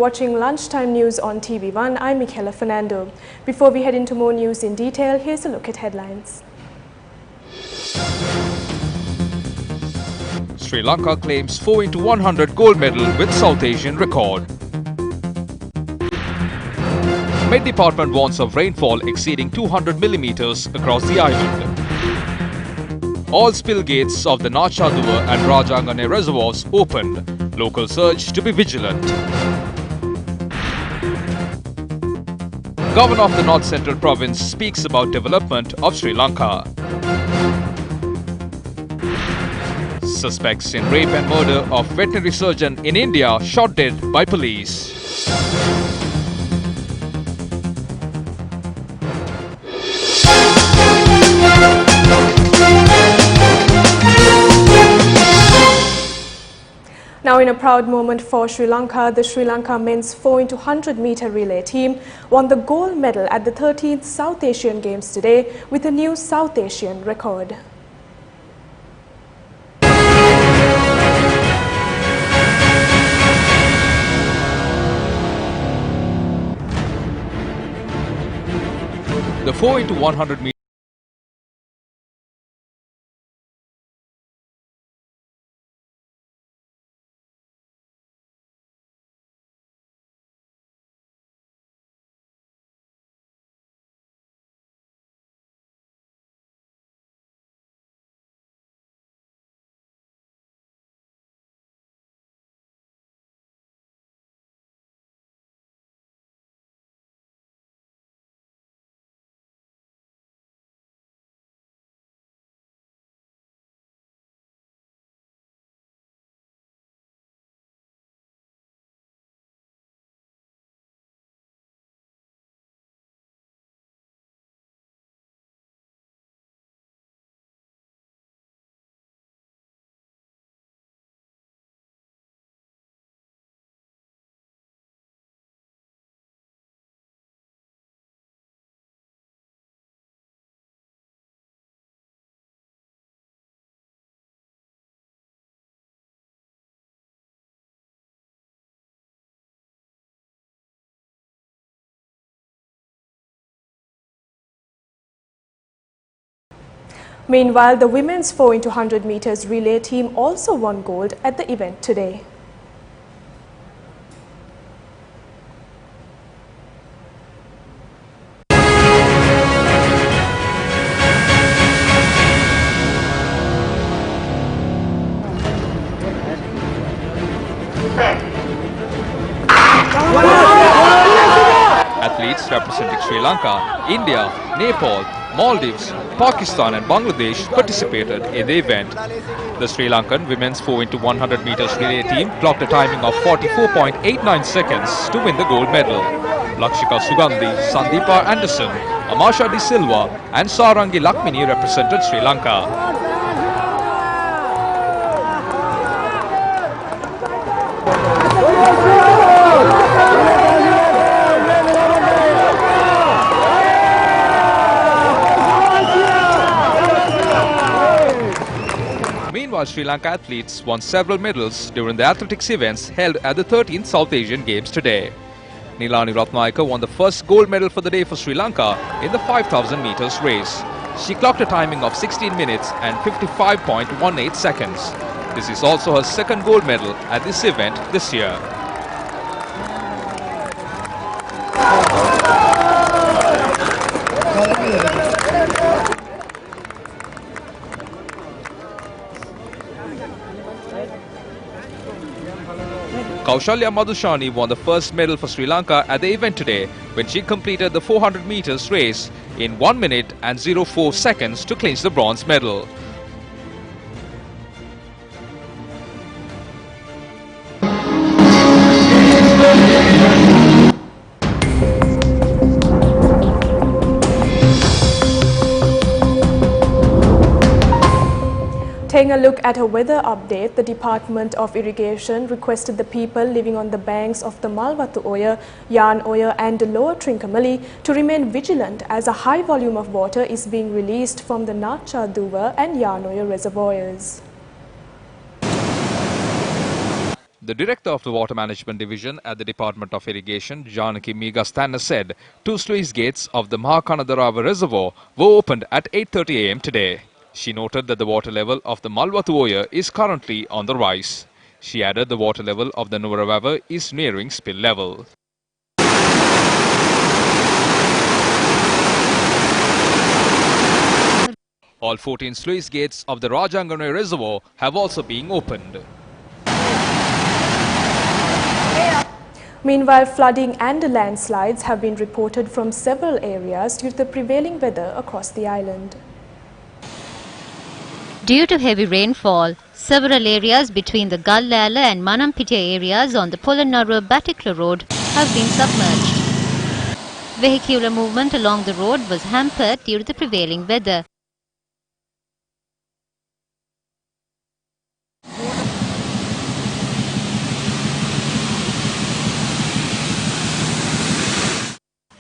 Watching Lunchtime News on TV1, I'm Michaela Fernando. Before we head into more news in detail, here's a look at headlines. Sri Lanka claims 4x100 gold medal with South Asian record. Met Department warns of rainfall exceeding 200 millimeters across the island. All spill gates of the Nachaduva and Rajangane reservoirs opened. Locals urged to be vigilant. Governor of the North Central Province speaks about development of Sri Lanka. Suspects in rape and murder of veterinary surgeon in India shot dead by police. Now, in a proud moment for Sri Lanka, the Sri Lanka men's 4x100 meter relay team won the gold medal at the 13th South Asian Games today with a new South Asian record. The 4x100 meter Meanwhile, the women's 4x100 meters relay team also won gold at the event today. Athletes representing Sri Lanka, India, Nepal, Maldives, Pakistan and Bangladesh participated in the event. The Sri Lankan women's 4x100 meters relay team clocked a timing of 44.89 seconds to win the gold medal. Lakshika Sugandhi, Sandeepa Anderson, Amasha De Silva and Sarangi Lakmini represented Sri Lanka. Meanwhile, Sri Lanka athletes won several medals during the athletics events held at the 13th South Asian Games today. Nilani Ratnayaka won the first gold medal for the day for Sri Lanka in the 5,000 meters race. She clocked a timing of 16 minutes and 55.18 seconds. This is also her second gold medal at this event this year. Kaushalya Madhushani won the first medal for Sri Lanka at the event today when she completed the 400 meters race in 1 minute and 04 seconds to clinch the bronze medal. Taking a look at a weather update, the Department of Irrigation requested the people living on the banks of the Malwatu Oya, Yarn Oya and the lower Trincomalee to remain vigilant as a high volume of water is being released from the Nachaduva and Yarn Oya reservoirs. The director of the Water Management Division at the Department of Irrigation, Janaki Megastanna, said 2 sluice gates of the Makana Dharavi reservoir were opened at 8:30 am today. She noted that the water level of the Malwatu Oya is currently on the rise. She added the water level of the Nura River is nearing spill level. All 14 sluice gates of the Rajanganoy reservoir have also been opened. Meanwhile, flooding and landslides have been reported from several areas due to the prevailing weather across the island. Due to heavy rainfall, several areas between the Gallala and Manampitia areas on the Polonnaruwa-Batikla road have been submerged. Vehicular movement along the road was hampered due to the prevailing weather.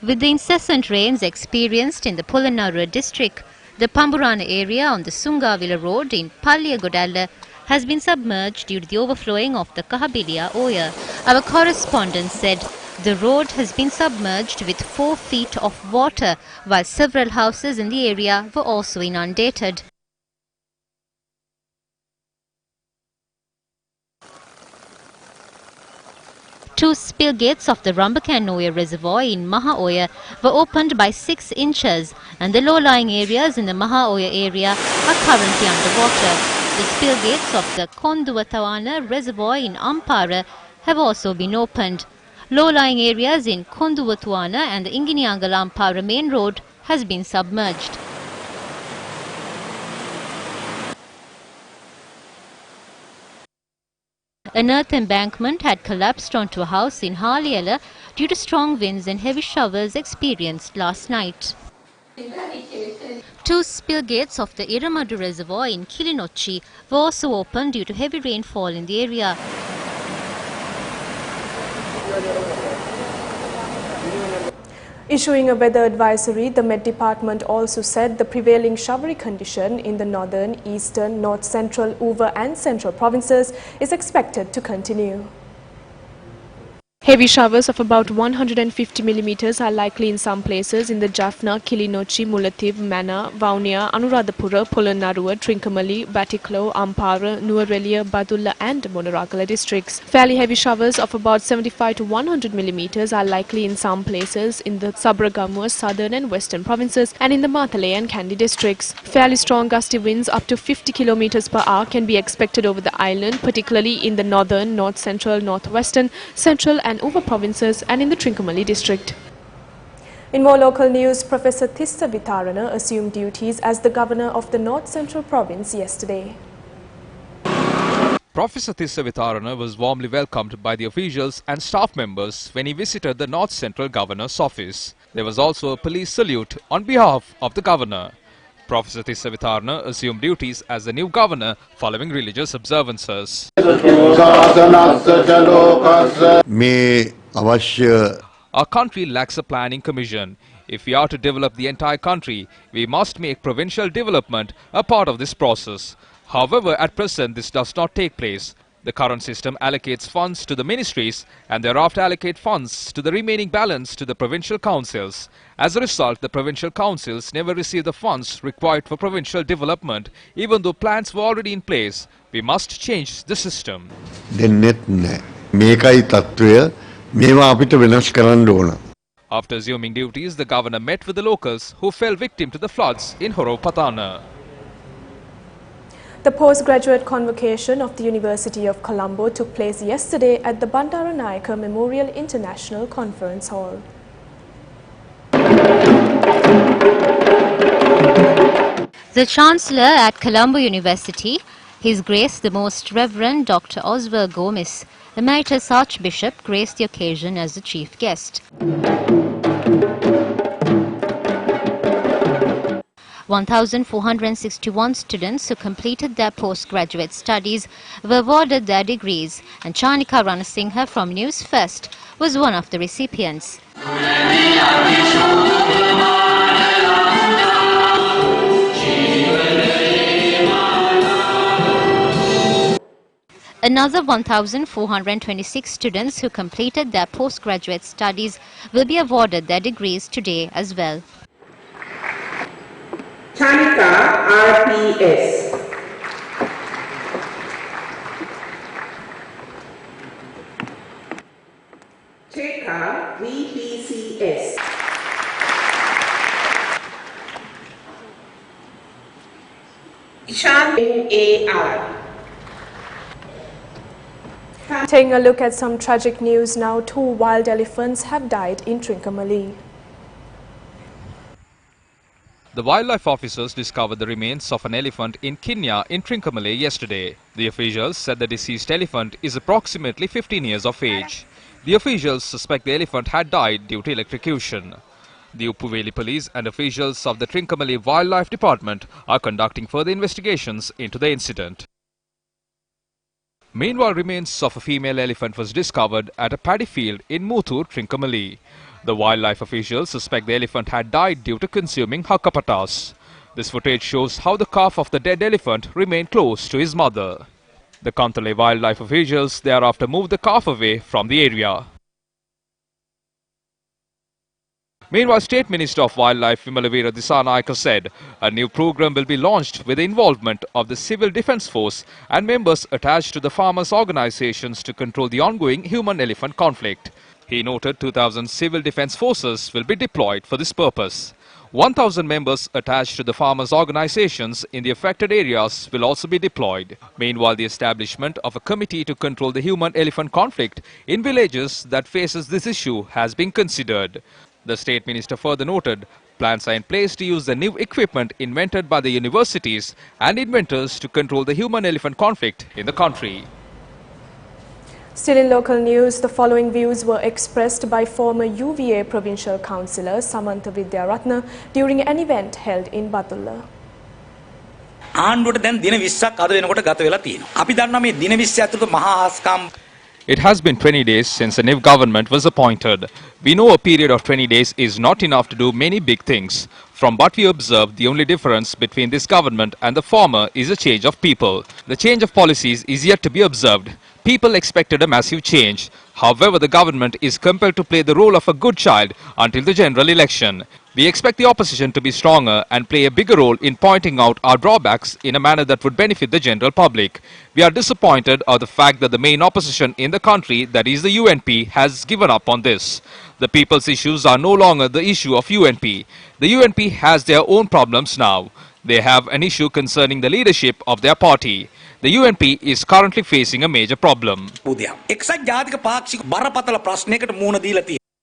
With the incessant rains experienced in the Polonnaruwa district, the Pamburana area on the Sungavila road in Palliyagodalla has been submerged due to the overflowing of the Kahabiliya Oya. Our correspondent said the road has been submerged with 4 feet of water, while several houses in the area were also inundated. Two spill gates of the Rumba Kanoa reservoir in Mahara were opened by 6 inches, and the low-lying areas in the Mahara area are currently underwater. The spill gates of the Konduwathawana reservoir in Ampara have also been opened. Low-lying areas in Konduwathawana and the Inginiangal-Ampara main road has been submerged. An earth embankment had collapsed onto a house in Haliyala due to strong winds and heavy showers experienced last night. 2 spill gates of the Iramadu reservoir in Kilinochi were also opened due to heavy rainfall in the area. Issuing a weather advisory, the Met Department also said the prevailing showery condition in the northern, eastern, north central, Uva and central provinces is expected to continue. Heavy showers of about 150 millimeters are likely in some places in the Jaffna, Kilinochi, Mullaitivu, Mannar, Vaunia, Anuradhapura, Polonnaruwa, Trincomalee, Batiklo, Ampara, Nuwara, Badulla and Monaragala districts. Fairly heavy showers of about 75 to 100 millimeters are likely in some places in the Sabragamua, southern and western provinces and in the Matale and Kandy districts. Fairly strong gusty winds up to 50 kilometers per hour can be expected over the island, particularly in the northern, north central, northwestern, central and Uva provinces and in the Trincomalee district. In more local news, Professor Thilanga Sumathipala assumed duties as the governor of the North Central Province yesterday. Professor Thilanga Sumathipala was warmly welcomed by the officials and staff members when he visited the North Central Governor's office. There was also a police salute on behalf of the governor. Professor Thilanga Sumathipala assumed duties as the new governor following religious observances. Our country lacks a planning commission. If we are to develop the entire country, we must make provincial development a part of this process. However, at present this does not take place. The current system allocates funds to the ministries and thereafter allocate funds to the remaining balance to the provincial councils. As a result, the provincial councils never receive the funds required for provincial development, even though plans were already in place. We must change the system. After assuming duties, the governor met with the locals who fell victim to the floods in Horopatana. The postgraduate convocation of the University of Colombo took place yesterday at the Bandaranaike Memorial International Conference Hall. The Chancellor at Colombo University, His Grace the Most Reverend Dr. Oswald Gomez, Emeritus Archbishop, graced the occasion as the chief guest. 1,461 students who completed their postgraduate studies were awarded their degrees, and Chanika Ranasinghe from Newsfirst was one of the recipients. Another 1,426 students who completed their postgraduate studies will be awarded their degrees today as well. Chanika RPS. Cheka VPCS. Ishan AR. Taking a look at some tragic news now, 2 wild elephants have died in Trincomalee. The wildlife officers discovered the remains of an elephant in Kenya in Trincomalee yesterday. The officials said the deceased elephant is approximately 15 years of age. The officials suspect the elephant had died due to electrocution. The Upuveli police and officials of the Trincomalee Wildlife Department are conducting further investigations into the incident. Meanwhile, remains of a female elephant was discovered at a paddy field in Muthu, Trincomalee. The wildlife officials suspect the elephant had died due to consuming hakapatas. This footage shows how the calf of the dead elephant remained close to his mother. The Kantale wildlife officials thereafter moved the calf away from the area. Meanwhile, State Minister of Wildlife Vimalavira Dissanayake said a new program will be launched with the involvement of the Civil Defence Force and members attached to the farmers' organisations to control the ongoing human-elephant conflict. He noted 2,000 civil defence forces will be deployed for this purpose. 1,000 members attached to the farmers' organisations in the affected areas will also be deployed. Meanwhile, the establishment of a committee to control the human-elephant conflict in villages that faces this issue has been considered. The State Minister further noted plans are in place to use the new equipment invented by the universities and inventors to control the human-elephant conflict in the country. Still in local news, the following views were expressed by former UVA Provincial Councillor Samantha Vidyaratna during an event held in Batulla. ආණ්ඩුවට දැන් දින 20ක් අද වෙනකොට ගත වෙලා තියෙනවා. අපි දන්නවා මේ දින 20 ඇතුළත මහා ආස්කාම්. It has been 20 days since a new government was appointed. We know a period of 20 days is not enough to do many big things. From what we observed, the only difference between this government and the former is a change of people. The change of policies is yet to be observed. People expected a massive change. However, the government is compelled to play the role of a good child until the general election. We expect the opposition to be stronger and play a bigger role in pointing out our drawbacks in a manner that would benefit the general public. We are disappointed of the fact that the main opposition in the country, that is the UNP, has given up on this. The people's issues are no longer the issue of UNP. The UNP has their own problems now. They have an issue concerning the leadership of their party. The UNP is currently facing a major problem. එක්සත් ජාතික පාක්ෂික බරපතල ප්‍රශ්නයකට මුහුණ දීලා තියෙනවා.